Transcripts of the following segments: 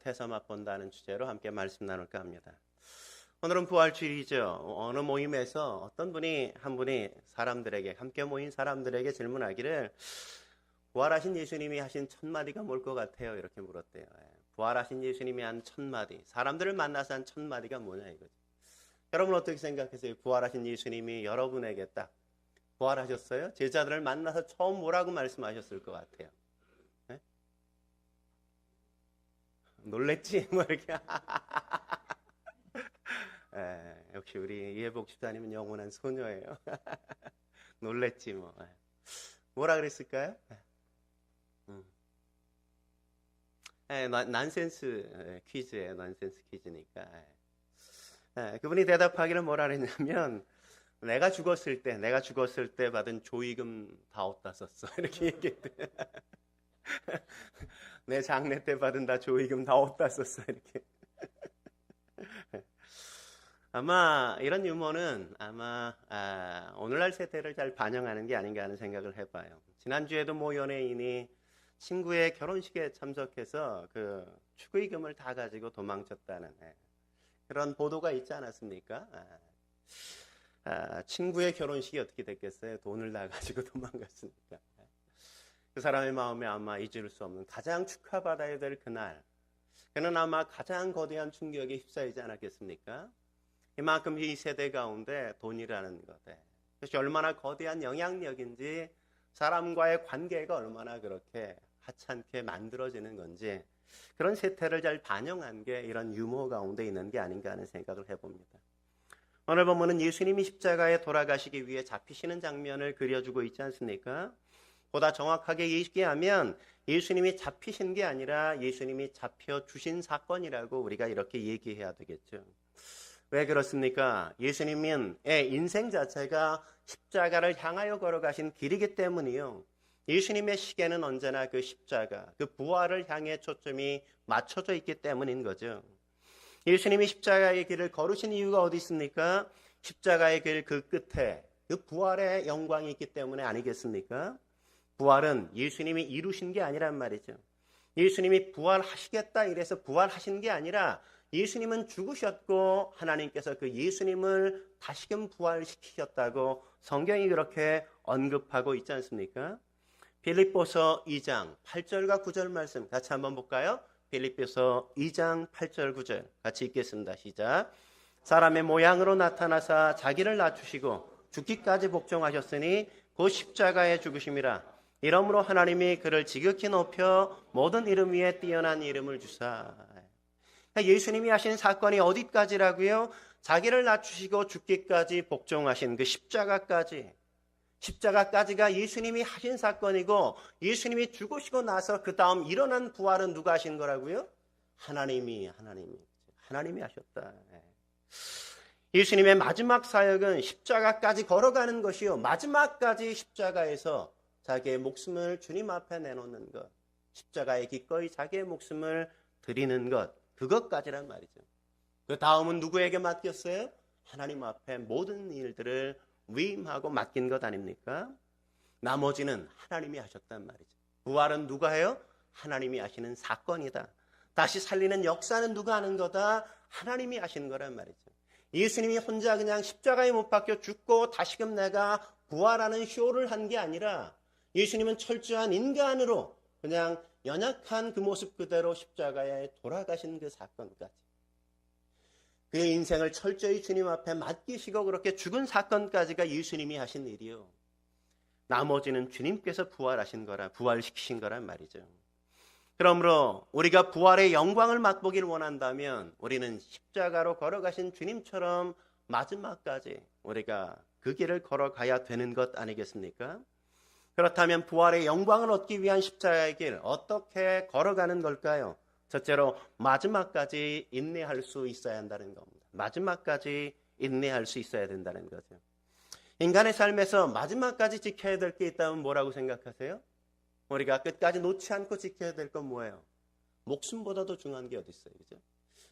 앞에서 맛본다는 주제로 함께 말씀 나눌까 합니다. 오늘은 부활주일이죠. 어느 모임에서 어떤 분이 한 분이 사람들에게 함께 모인 사람들에게 질문하기를 부활하신 예수님이 하신 1000마디가 뭘 것 같아요? 이렇게 물었대요. 부활하신 예수님이 한 1000마디, 사람들을 만나서 한 1000마디가 뭐냐 이거죠. 여러분 어떻게 생각하세요? 부활하신 예수님이 여러분에게 딱 부활하셨어요? 제자들을 만나서 처음 뭐라고 말씀하셨을 것 같아요? 네? 놀랬지? 뭐 이렇게. 역시 우리 이해복 집사님은 영원한 소녀예요. 놀랬지 뭐. 뭐라 그랬을까요? 난센스 퀴즈예요. 난센스 퀴즈니까. 그분이 대답하기를 뭐라 그랬냐면 내가 죽었을 때 받은 조의금 다 어디다 썼어? 이렇게 얘기했대. 내 장례 때 받은 다 조의금 다 어디다 썼어? 이렇게. 아마 이런 유머는 오늘날 세대를 잘 반영하는 게 아닌가 하는 생각을 해봐요. 지난주에도 모 연예인이 친구의 결혼식에 참석해서 그 축의금을 다 가지고 도망쳤다는 그런 보도가 있지 않았습니까? 친구의 결혼식이 어떻게 됐겠어요? 돈을 다 가지고 도망갔으니까. 그 사람의 마음에 아마 잊을 수 없는 가장 축하받아야 될 그날, 그는 아마 가장 거대한 충격에 휩싸이지 않았겠습니까? 이만큼 이 세대 가운데 돈이라는 것, 그것이 얼마나 거대한 영향력인지, 사람과의 관계가 얼마나 그렇게 하찮게 만들어지는 건지, 그런 세태를 잘 반영한 게 이런 유머 가운데 있는 게 아닌가 하는 생각을 해봅니다. 오늘 본문은 예수님이 십자가에 돌아가시기 위해 잡히시는 장면을 그려주고 있지 않습니까? 보다 정확하게 얘기하면 예수님이 잡히신 게 아니라 예수님이 잡혀주신 사건이라고 우리가 이렇게 얘기해야 되겠죠. 왜 그렇습니까? 예수님의 인생 자체가 십자가를 향하여 걸어가신 길이기 때문이요. 예수님의 시계는 언제나 그 십자가, 그 부활을 향해 초점이 맞춰져 있기 때문인 거죠. 예수님이 십자가의 길을 걸으신 이유가 어디 있습니까? 십자가의 길 그 끝에 그 부활의 영광이 있기 때문에 아니겠습니까? 부활은 예수님이 이루신 게 아니란 말이죠. 예수님이 부활하시겠다 이래서 부활하신 게 아니라 예수님은 죽으셨고 하나님께서 그 예수님을 다시금 부활시키셨다고 성경이 그렇게 언급하고 있지 않습니까? 빌립보서 2장 8절과 9절 말씀 같이 한번 볼까요? 빌립보서 2장 8절 9절 같이 읽겠습니다. 시작. 사람의 모양으로 나타나사 자기를 낮추시고 죽기까지 복종하셨으니 곧 십자가에 죽으심이라. 이러므로 하나님이 그를 지극히 높여 모든 이름 위에 뛰어난 이름을 주사. 예수님이 하신 사건이 어디까지라고요? 자기를 낮추시고 죽기까지 복종하신 그 십자가까지가 예수님이 하신 사건이고, 예수님이 죽으시고 나서 그 다음 일어난 부활은 누가 하신 거라고요? 하나님이 하셨다. 예수님의 마지막 사역은 십자가까지 걸어가는 것이요, 마지막까지 십자가에서 자기의 목숨을 주님 앞에 내놓는 것, 십자가에 기꺼이 자기의 목숨을 드리는 것, 그것까지란 말이죠. 그 다음은 누구에게 맡겼어요? 하나님 앞에 모든 일들을 위임하고 맡긴 것 아닙니까? 나머지는 하나님이 하셨단 말이죠. 부활은 누가 해요? 하나님이 하시는 사건이다. 다시 살리는 역사는 누가 하는 거다? 하나님이 하시는 거란 말이죠. 예수님이 혼자 그냥 십자가에 못 박혀 죽고 다시금 내가 부활하는 쇼를 한 게 아니라 예수님은 철저한 인간으로 그냥 연약한 그 모습 그대로 십자가에 돌아가신 그 사건까지, 그의 인생을 철저히 주님 앞에 맡기시고 그렇게 죽은 사건까지가 예수님이 하신 일이요. 나머지는 주님께서 부활시키신 거란 말이죠. 그러므로 우리가 부활의 영광을 맛보길 원한다면 우리는 십자가로 걸어가신 주님처럼 마지막까지 우리가 그 길을 걸어가야 되는 것 아니겠습니까? 그렇다면 부활의 영광을 얻기 위한 십자가의 길 어떻게 걸어가는 걸까요? 첫째로 마지막까지 인내할 수 있어야 한다는 겁니다. 마지막까지 인내할 수 있어야 된다는 거죠. 인간의 삶에서 마지막까지 지켜야 될 게 있다면 뭐라고 생각하세요? 우리가 끝까지 놓지 않고 지켜야 될 건 뭐예요? 목숨보다도 중요한 게 어디 있어요? 그죠?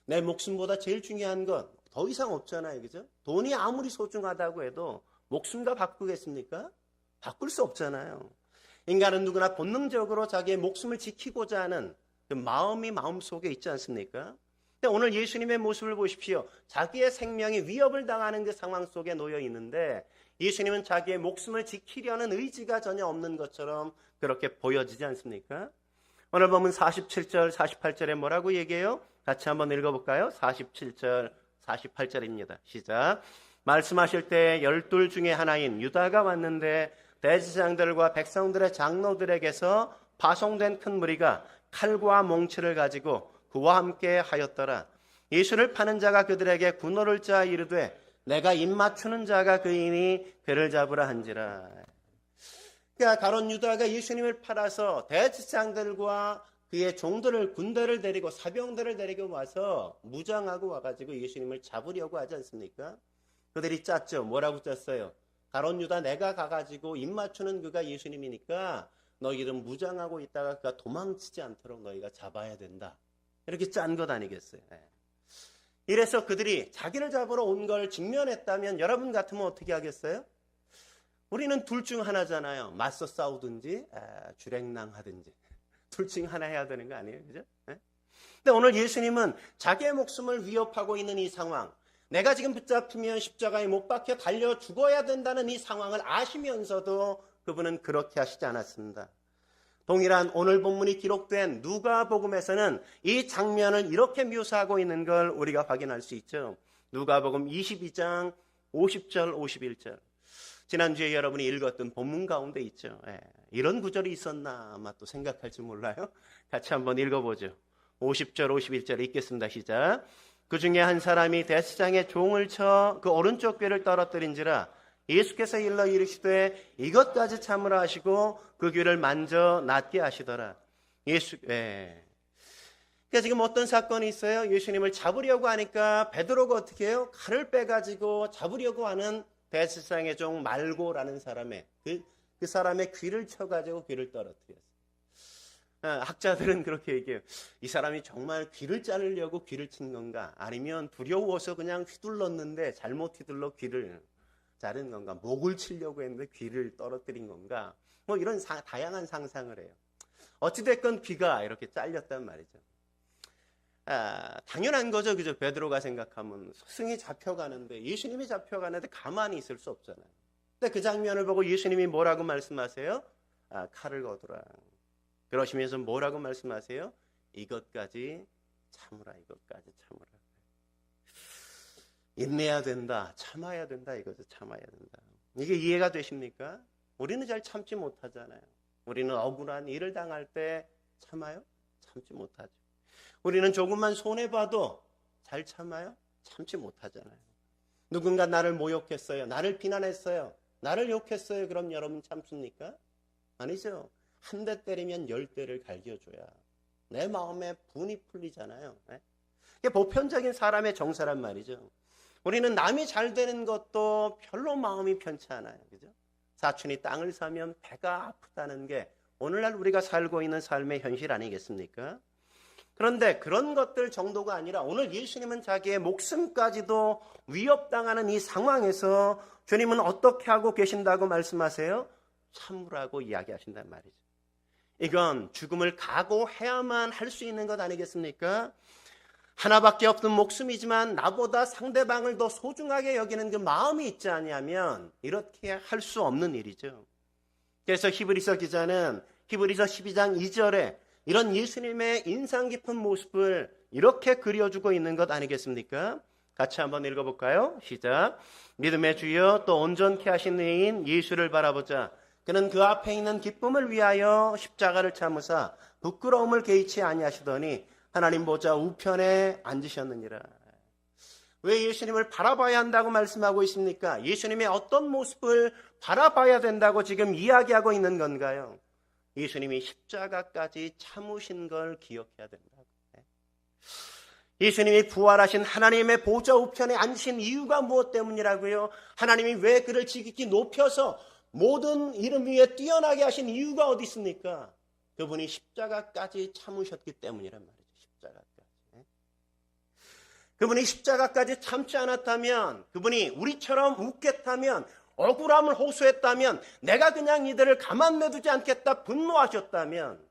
내 목숨보다 제일 중요한 건 더 이상 없잖아요. 그죠? 돈이 아무리 소중하다고 해도 목숨과 바꾸겠습니까? 바꿀 수 없잖아요. 인간은 누구나 본능적으로 자기의 목숨을 지키고자 하는 그 마음이 마음속에 있지 않습니까? 근데 오늘 예수님의 모습을 보십시오. 자기의 생명이 위협을 당하는 그 상황 속에 놓여 있는데 예수님은 자기의 목숨을 지키려는 의지가 전혀 없는 것처럼 그렇게 보여지지 않습니까? 오늘 보면 47절, 48절에 뭐라고 얘기해요? 같이 한번 읽어볼까요? 47절, 48절입니다. 시작. 말씀하실 때 12 중에 하나인 유다가 왔는데 대제사장들과 백성들의 장로들에게서 파송된 큰 무리가 칼과 몽치를 가지고 그와 함께 하였더라. 예수를 파는 자가 그들에게 군호를 짜 이르되 내가 입 맞추는 자가 그이니 그를 잡으라 한지라. 그러니까 가룟 유다가 예수님을 팔아서 대제사장들과 그의 종들을 군대를 데리고 사병들을 데리고 와서 무장하고 와가지고 예수님을 잡으려고 하지 않습니까? 그들이 짰죠. 뭐라고 짰어요? 가룟 유다 내가 가가지고 입 맞추는 그가 예수님이니까 너희들은 무장하고 있다가 그가 도망치지 않도록 너희가 잡아야 된다. 이렇게 짠 것 아니겠어요? 이래서 그들이 자기를 잡으러 온 걸 직면했다면 여러분 같으면 어떻게 하겠어요? 우리는 둘 중 하나잖아요. 맞서 싸우든지 주랭랑하든지 둘 중 하나 해야 되는 거 아니에요? 그죠? 근데 오늘 예수님은 자기의 목숨을 위협하고 있는 이 상황, 내가 지금 붙잡히면 십자가에 못 박혀 달려 죽어야 된다는 이 상황을 아시면서도 그분은 그렇게 하시지 않았습니다. 동일한 오늘 본문이 기록된 누가복음에서는 이 장면을 이렇게 묘사하고 있는 걸 우리가 확인할 수 있죠. 누가복음 22장 50절 51절. 지난주에 여러분이 읽었던 본문 가운데 있죠. 이런 구절이 있었나 아마 또 생각할지 몰라요. 같이 한번 읽어보죠. 50절 51절 읽겠습니다. 시작. 그 중에 한 사람이 대제사장의 종을 쳐 그 오른쪽 귀를 떨어뜨린지라 예수께서 일러 이르시되 이것까지 참으라 하시고 그 귀를 만져 낫게 하시더라. 그러니까 지금 어떤 사건이 있어요? 예수님을 잡으려고 하니까 베드로가 어떻게 해요? 칼을 빼가지고 잡으려고 하는 대제사장의 종 말고라는 사람의 그 사람의 귀를 쳐가지고 귀를 떨어뜨렸어요. 학자들은 그렇게 얘기해요. 이 사람이 정말 귀를 자르려고 귀를 친 건가? 아니면 두려워서 그냥 휘둘렀는데 잘못 휘둘러 귀를 자른 건가? 목을 치려고 했는데 귀를 떨어뜨린 건가? 뭐 이런 다양한 상상을 해요. 어찌됐건 귀가 이렇게 잘렸단 말이죠. 당연한 거죠. 그죠? 베드로가 생각하면 스승이 잡혀가는데 예수님이 잡혀가는데 가만히 있을 수 없잖아요. 근데 그 장면을 보고 예수님이 뭐라고 말씀하세요? 칼을 거두라. 그러시면서 뭐라고 말씀하세요? 이것까지 참으라. 이것까지 참으라. 인내해야 된다. 참아야 된다. 이것을 참아야 된다. 이게 이해가 되십니까? 우리는 잘 참지 못하잖아요. 우리는 억울한 일을 당할 때 참아요? 참지 못하죠. 우리는 조금만 손해봐도 잘 참아요? 참지 못하잖아요. 누군가 나를 모욕했어요. 나를 비난했어요. 나를 욕했어요. 그럼 여러분 참습니까? 아니죠. 한 대 때리면 10대를 갈겨줘야 내 마음에 분이 풀리잖아요. 이게 보편적인 사람의 정서란 말이죠. 우리는 남이 잘 되는 것도 별로 마음이 편치 않아요. 그죠? 사촌이 땅을 사면 배가 아프다는 게 오늘날 우리가 살고 있는 삶의 현실 아니겠습니까? 그런데 그런 것들 정도가 아니라 오늘 예수님은 자기의 목숨까지도 위협당하는 이 상황에서 주님은 어떻게 하고 계신다고 말씀하세요? 참으라고 이야기하신단 말이죠. 이건 죽음을 각오해야만 할 수 있는 것 아니겠습니까? 하나밖에 없는 목숨이지만 나보다 상대방을 더 소중하게 여기는 그 마음이 있지 않냐면 이렇게 할 수 없는 일이죠. 그래서 히브리서 기자는 히브리서 12장 2절에 이런 예수님의 인상 깊은 모습을 이렇게 그려주고 있는 것 아니겠습니까? 같이 한번 읽어볼까요? 시작. 믿음의 주여 또 온전케 하신 의인 예수를 바라보자. 그는 그 앞에 있는 기쁨을 위하여 십자가를 참으사 부끄러움을 개의치 아니하시더니 하나님 보좌 우편에 앉으셨느니라. 왜 예수님을 바라봐야 한다고 말씀하고 있습니까? 예수님의 어떤 모습을 바라봐야 된다고 지금 이야기하고 있는 건가요? 예수님이 십자가까지 참으신 걸 기억해야 된다고. 예수님이 부활하신 하나님의 보좌 우편에 앉으신 이유가 무엇 때문이라고요? 하나님이 왜 그를 지극히 높여서 모든 이름 위에 뛰어나게 하신 이유가 어디 있습니까? 그분이 십자가까지 참으셨기 때문이란 말이죠. 십자가까지. 그분이 십자가까지 참지 않았다면, 그분이 우리처럼 웃겠다면, 억울함을 호소했다면, 내가 그냥 이들을 가만 내두지 않겠다 분노하셨다면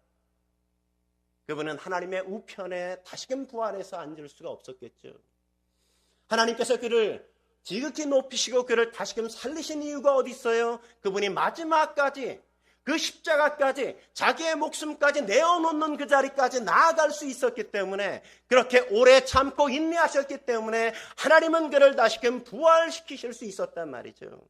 그분은 하나님의 우편에 다시금 부활해서 앉을 수가 없었겠죠. 하나님께서 그를 지극히 높이시고 그를 다시금 살리신 이유가 어디 있어요? 그분이 마지막까지, 그 십자가까지, 자기의 목숨까지 내어놓는 그 자리까지 나아갈 수 있었기 때문에, 그렇게 오래 참고 인내하셨기 때문에 하나님은 그를 다시금 부활시키실 수 있었단 말이죠.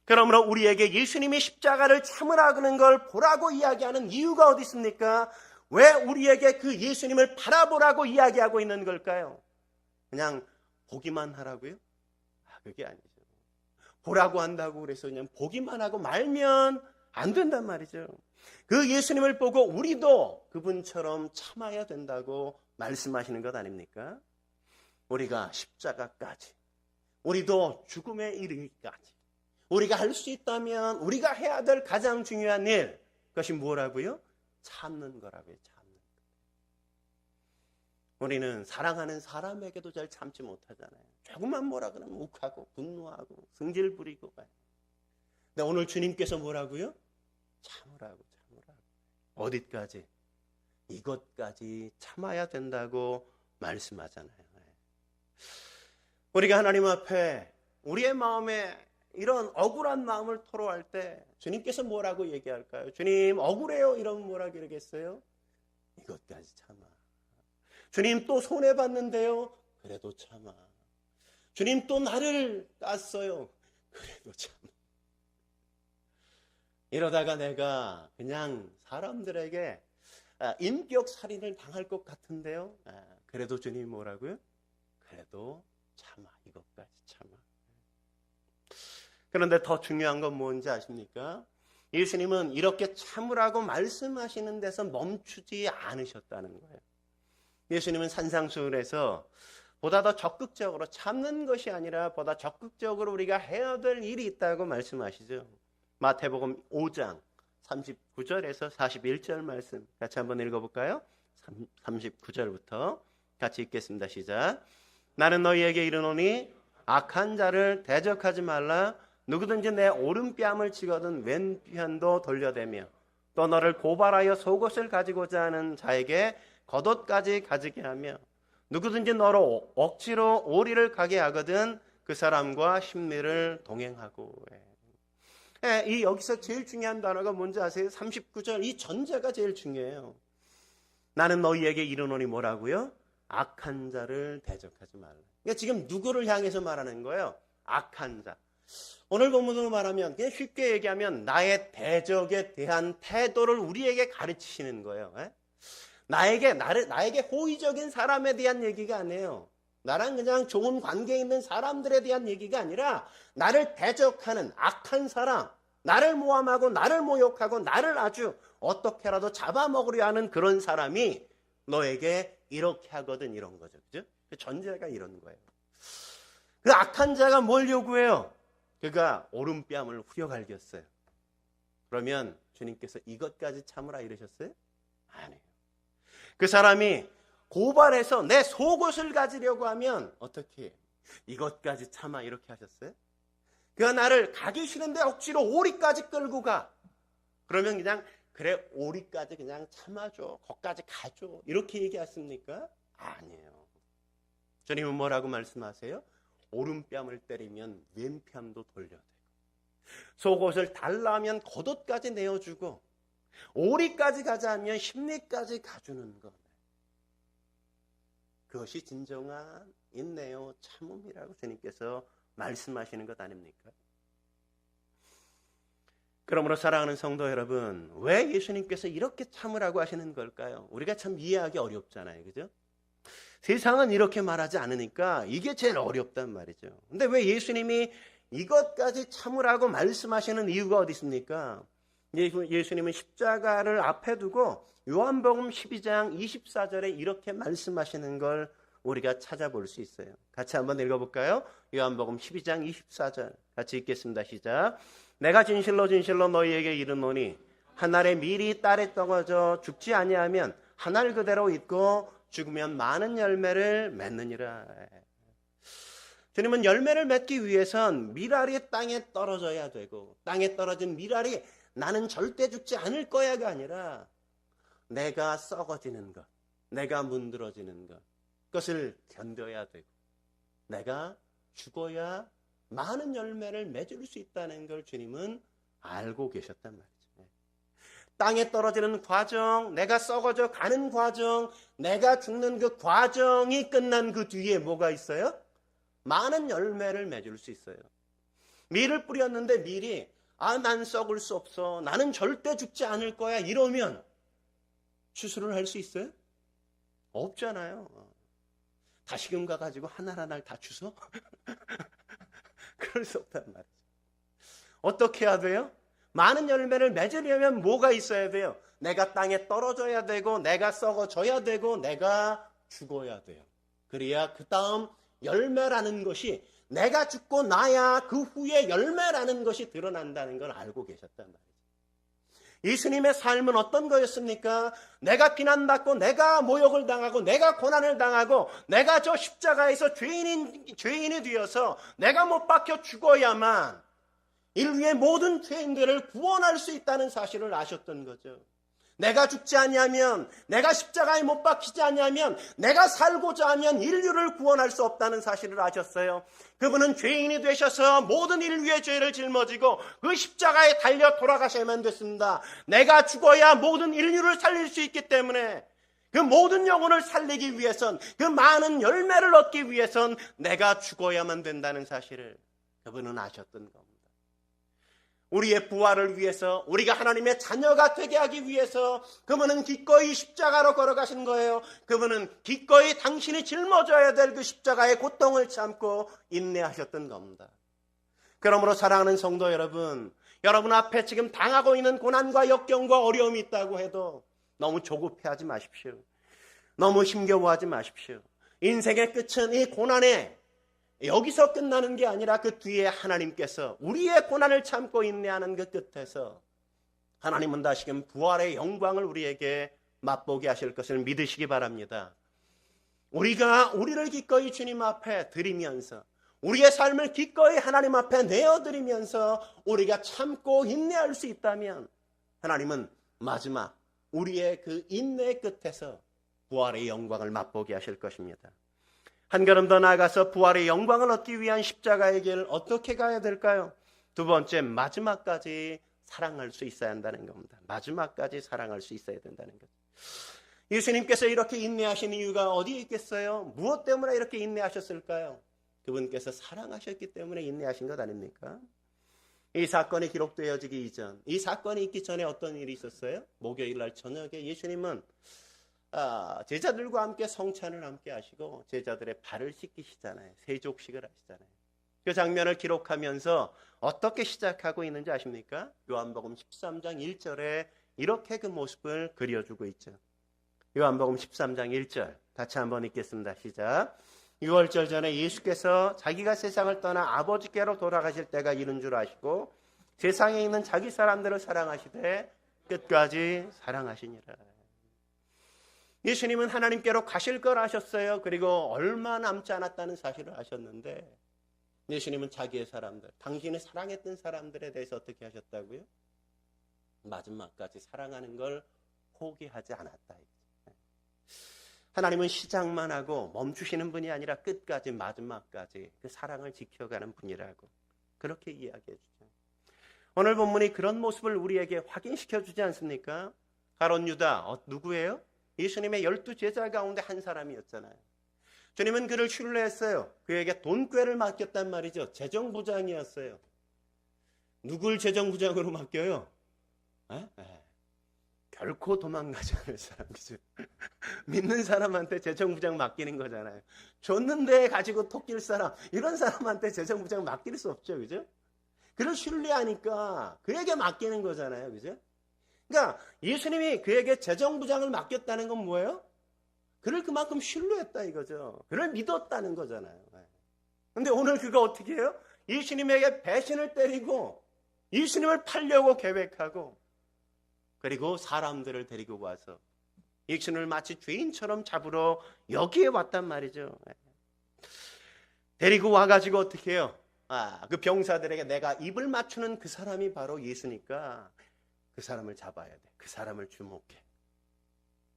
그러므로 우리에게 예수님이 십자가를 참으라는 걸 보라고 이야기하는 이유가 어디 있습니까? 왜 우리에게 그 예수님을 바라보라고 이야기하고 있는 걸까요? 그냥 보기만 하라고요? 그게 아니죠. 보라고 한다고 그래서 그냥 보기만 하고 말면 안 된단 말이죠. 그 예수님을 보고 우리도 그분처럼 참아야 된다고 말씀하시는 것 아닙니까? 우리가 십자가까지, 우리도 죽음에 이르기까지 우리가 할 수 있다면 우리가 해야 될 가장 중요한 일, 그것이 뭐라고요? 참는 거라고요. 참는 거. 우리는 사랑하는 사람에게도 잘 참지 못하잖아요. 조금만 뭐라 그러면 욱하고 분노하고 승질 부리고 가요. 근데 오늘 주님께서 뭐라고요? 참으라고. 어디까지? 이것까지 참아야 된다고 말씀하잖아요. 우리가 하나님 앞에 우리의 마음에 이런 억울한 마음을 토로할 때 주님께서 뭐라고 얘기할까요? 주님 억울해요 이러면 뭐라 그러겠어요? 이것까지 참아. 주님 또 손해봤는데요? 그래도 참아. 주님 또 나를 깠어요. 그래도 참아. 이러다가 내가 그냥 사람들에게 인격 살인을 당할 것 같은데요? 그래도 주님 뭐라고요? 그래도 참아. 이것까지 참아. 그런데 더 중요한 건 뭔지 아십니까? 예수님은 이렇게 참으라고 말씀하시는 데서 멈추지 않으셨다는 거예요. 예수님은 산상수훈에서 보다 더 적극적으로 참는 것이 아니라 보다 적극적으로 우리가 해야 될 일이 있다고 말씀하시죠. 마태복음 5장 39절에서 41절 말씀 같이 한번 읽어볼까요? 39절부터 같이 읽겠습니다. 시작. 나는 너희에게 이르노니 악한 자를 대적하지 말라. 누구든지 내 오른뺨을 치거든 왼편도 돌려대며 또 너를 고발하여 속옷을 가지고자 하는 자에게 겉옷까지 가지게 하며 누구든지 너로 억지로 오리를 가게 하거든 그 사람과 심리를 동행하고. 이 여기서 제일 중요한 단어가 뭔지 아세요? 39절 이 전제가 제일 중요해요. 나는 너희에게 이르노니 뭐라고요? 악한 자를 대적하지 말라. 그러니까 지금 누구를 향해서 말하는 거예요? 악한 자. 오늘 본문으로 말하면 그냥 쉽게 얘기하면 나의 대적에 대한 태도를 우리에게 가르치시는 거예요. 나에게 호의적인 사람에 대한 얘기가 아니에요. 나랑 그냥 좋은 관계에 있는 사람들에 대한 얘기가 아니라 나를 대적하는 악한 사람, 나를 모함하고 나를 모욕하고 나를 아주 어떻게라도 잡아먹으려 하는 그런 사람이 너에게 이렇게 하거든 이런 거죠. 그죠? 그 전제가 이런 거예요. 그 악한 자가 뭘 요구해요? 그가 오른뺨을 후려갈겼어요. 그러면 주님께서 이것까지 참으라 이러셨어요? 아니에요. 그 사람이 고발해서 내 속옷을 가지려고 하면 어떻게 해요? 이것까지 참아 이렇게 하셨어요? 그가 나를 가기 싫은데 억지로 오리까지 끌고 가. 그러면 그냥 그래 오리까지 그냥 참아줘. 거기까지 가줘. 이렇게 얘기하십니까? 아니에요. 주님은 뭐라고 말씀하세요? 오른뺨을 때리면 왼편도 돌려대고 속옷을 달라면 겉옷까지 내어주고 오리까지 가자 하면 심리까지 가주는 것. 그것이 진정한 인내요 참음이라고 주님께서 말씀하시는 것 아닙니까? 그러므로 사랑하는 성도 여러분, 왜 예수님께서 이렇게 참으라고 하시는 걸까요? 우리가 참 이해하기 어렵잖아요. 그죠? 세상은 이렇게 말하지 않으니까 이게 제일 어렵단 말이죠. 근데 왜 예수님이 이것까지 참으라고 말씀하시는 이유가 어디 있습니까? 예수님은 십자가를 앞에 두고 요한복음 12장 24절에 이렇게 말씀하시는 걸 우리가 찾아볼 수 있어요. 같이 한번 읽어볼까요? 요한복음 12장 24절 같이 읽겠습니다. 시작. 내가 진실로 진실로 너희에게 이르노니 한 알의 밀이 딸에 떨어져 죽지 아니하면 한 알 그대로 있고 죽으면 많은 열매를 맺느니라. 주님은 열매를 맺기 위해선 밀알이 땅에 떨어져야 되고 땅에 떨어진 밀알이 나는 절대 죽지 않을 거야가 아니라 내가 썩어지는 것, 내가 문드러지는 것, 그것을 견뎌야 되고 내가 죽어야 많은 열매를 맺을 수 있다는 걸 주님은 알고 계셨단 말이죠. 땅에 떨어지는 과정, 내가 썩어져 가는 과정, 내가 죽는 그 과정이 끝난 그 뒤에 뭐가 있어요? 많은 열매를 맺을 수 있어요. 밀을 뿌렸는데 밀이 난 썩을 수 없어, 나는 절대 죽지 않을 거야 이러면 추수를 할 수 있어요? 없잖아요. 다시금 가가지고 하나하나 다 주워? 그럴 수 없단 말이죠. 어떻게 해야 돼요? 많은 열매를 맺으려면 뭐가 있어야 돼요? 내가 땅에 떨어져야 되고 내가 썩어져야 되고 내가 죽어야 돼요. 그래야 그 다음 열매라는 것이 내가 죽고 나야 그 후에 열매라는 것이 드러난다는 걸 알고 계셨단 말이죠. 예수님의 삶은 어떤 거였습니까? 내가 비난받고 내가 모욕을 당하고 내가 고난을 당하고 내가 저 십자가에서 죄인이 되어서 내가 못 박혀 죽어야만 인류의 모든 죄인들을 구원할 수 있다는 사실을 아셨던 거죠. 내가 죽지 않냐면, 내가 십자가에 못 박히지 않냐면, 내가 살고자 하면 인류를 구원할 수 없다는 사실을 아셨어요. 그분은 죄인이 되셔서 모든 인류의 죄를 짊어지고 그 십자가에 달려 돌아가셔야만 됐습니다. 내가 죽어야 모든 인류를 살릴 수 있기 때문에 그 모든 영혼을 살리기 위해선, 그 많은 열매를 얻기 위해선 내가 죽어야만 된다는 사실을 그분은 아셨던 겁니다. 우리의 부활을 위해서, 우리가 하나님의 자녀가 되게 하기 위해서 그분은 기꺼이 십자가로 걸어가신 거예요. 그분은 기꺼이 당신이 짊어져야 될 그 십자가의 고통을 참고 인내하셨던 겁니다. 그러므로 사랑하는 성도 여러분, 여러분 앞에 지금 당하고 있는 고난과 역경과 어려움이 있다고 해도 너무 조급해하지 마십시오. 너무 힘겨워하지 마십시오. 인생의 끝은 이 고난에 여기서 끝나는 게 아니라 그 뒤에 하나님께서 우리의 고난을 참고 인내하는 그 끝에서 하나님은 다시금 부활의 영광을 우리에게 맛보게 하실 것을 믿으시기 바랍니다. 우리가 우리를 기꺼이 주님 앞에 드리면서 우리의 삶을 기꺼이 하나님 앞에 내어드리면서 우리가 참고 인내할 수 있다면 하나님은 마지막 우리의 그 인내의 끝에서 부활의 영광을 맛보게 하실 것입니다. 한 걸음 더 나아가서 부활의 영광을 얻기 위한 십자가의 길 어떻게 가야 될까요? 두 번째, 마지막까지 사랑할 수 있어야 한다는 겁니다. 마지막까지 사랑할 수 있어야 된다는 거죠. 예수님께서 이렇게 인내하신 이유가 어디에 있겠어요? 무엇 때문에 이렇게 인내하셨을까요? 그분께서 사랑하셨기 때문에 인내하신 것 아닙니까? 이 사건이 기록되어지기 이전, 이 사건이 있기 전에 어떤 일이 있었어요? 목요일 날 저녁에 예수님은 제자들과 함께 성찬을 함께 하시고 제자들의 발을 씻기시잖아요. 세족식을 하시잖아요. 그 장면을 기록하면서 어떻게 시작하고 있는지 아십니까? 요한복음 13장 1절에 이렇게 그 모습을 그려주고 있죠. 요한복음 13장 1절 같이 한번 읽겠습니다. 시작. 유월절 전에 예수께서 자기가 세상을 떠나 아버지께로 돌아가실 때가 이른 줄 아시고 세상에 있는 자기 사람들을 사랑하시되 끝까지 사랑하시니라. 예수님은 하나님께로 가실 걸 아셨어요. 그리고 얼마 남지 않았다는 사실을 아셨는데 예수님은 자기의 사람들, 당신이 사랑했던 사람들에 대해서 어떻게 하셨다고요? 마지막까지 사랑하는 걸 포기하지 않았다. 하나님은 시작만 하고 멈추시는 분이 아니라 끝까지 마지막까지 그 사랑을 지켜가는 분이라고 그렇게 이야기해 주죠. 오늘 본문이 그런 모습을 우리에게 확인시켜 주지 않습니까? 가룟 유다 누구예요? 예수님의 12제자 가운데 한 사람이었잖아요. 주님은 그를 신뢰했어요. 그에게 돈꾀를 맡겼단 말이죠. 재정부장이었어요. 누굴 재정부장으로 맡겨요? 결코 도망가지 않을 사람, 그죠? 믿는 사람한테 재정부장 맡기는 거잖아요. 줬는데 가지고 토낄 사람, 이런 사람한테 재정부장 맡길 수 없죠, 그죠? 그를 신뢰하니까 그에게 맡기는 거잖아요, 그죠? 그러니까 예수님이 그에게 재정부장을 맡겼다는 건 뭐예요? 그를 그만큼 신뢰했다 이거죠. 그를 믿었다는 거잖아요. 그런데 오늘 그가 어떻게 해요? 예수님에게 배신을 때리고 예수님을 팔려고 계획하고 그리고 사람들을 데리고 와서 예수님을 마치 죄인처럼 잡으러 여기에 왔단 말이죠. 데리고 와가지고 어떻게 해요? 그 병사들에게 내가 입을 맞추는 그 사람이 바로 예수니까 그 사람을 잡아야 돼. 그 사람을 주목해.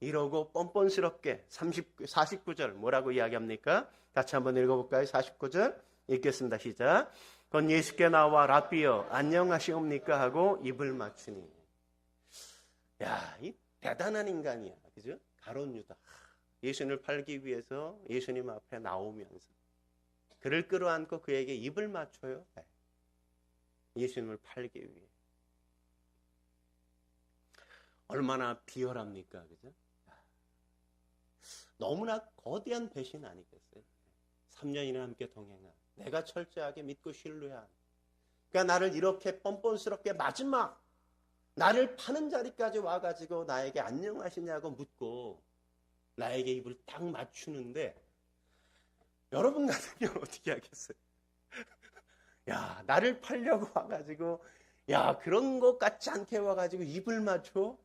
이러고 뻔뻔스럽게 49절 뭐라고 이야기합니까? 같이 한번 읽어볼까요? 49절 읽겠습니다. 시작. 건 예수께 나와 라비여 안녕하시옵니까 하고 입을 맞추니. 야, 이 대단한 인간이야. 그죠? 가룟 유다. 예수님을 팔기 위해서 예수님 앞에 나오면서 그를 끌어안고 그에게 입을 맞춰요. 네. 예수님을 팔기 위해. 얼마나 비열합니까? 그죠? 너무나 거대한 배신 아니겠어요? 3년이나 함께 동행한, 내가 철저하게 믿고 신뢰한, 그러니까 나를 이렇게 뻔뻔스럽게 마지막 나를 파는 자리까지 와가지고 나에게 안녕하시냐고 묻고 나에게 입을 딱 맞추는데, 여러분 같으면 어떻게 하겠어요? 야, 나를 팔려고 와가지고, 야, 그런 것 같지 않게 와가지고 입을 맞춰?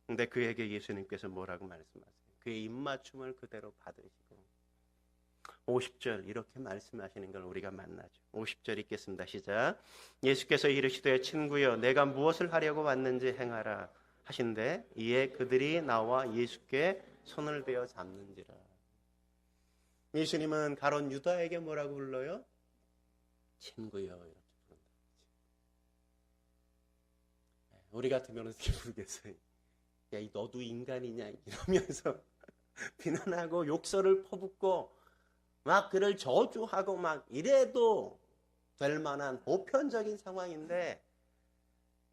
근데 그에게 예수님께서 뭐라고 말씀하세요? 그의 입맞춤을 그대로 받으시고 50절 이렇게 말씀하시는 걸 우리가 만나죠. 50절 읽겠습니다. 시작. 예수께서 이르시되 친구여 내가 무엇을 하려고 왔는지 행하라 하신대 이에 그들이 나와 예수께 손을 대어 잡는지라. 예수님은 가룟 유다에게 뭐라고 불러요? 친구여 이렇게 부른다. 우리 같으면 어떻게 부르겠어요? 야, 너도 인간이냐? 이러면서 비난하고 욕설을 퍼붓고 막 그를 저주하고 막 이래도 될 만한 보편적인 상황인데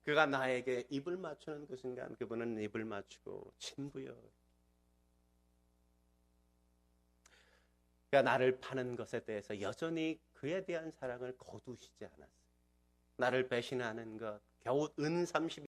그가 나에게 입을 맞추는 그 순간 그분은 입을 맞추고 친구여. 그가 나를 파는 것에 대해서 여전히 그에 대한 사랑을 거두시지 않았어요. 나를 배신하는 것 겨우 은 30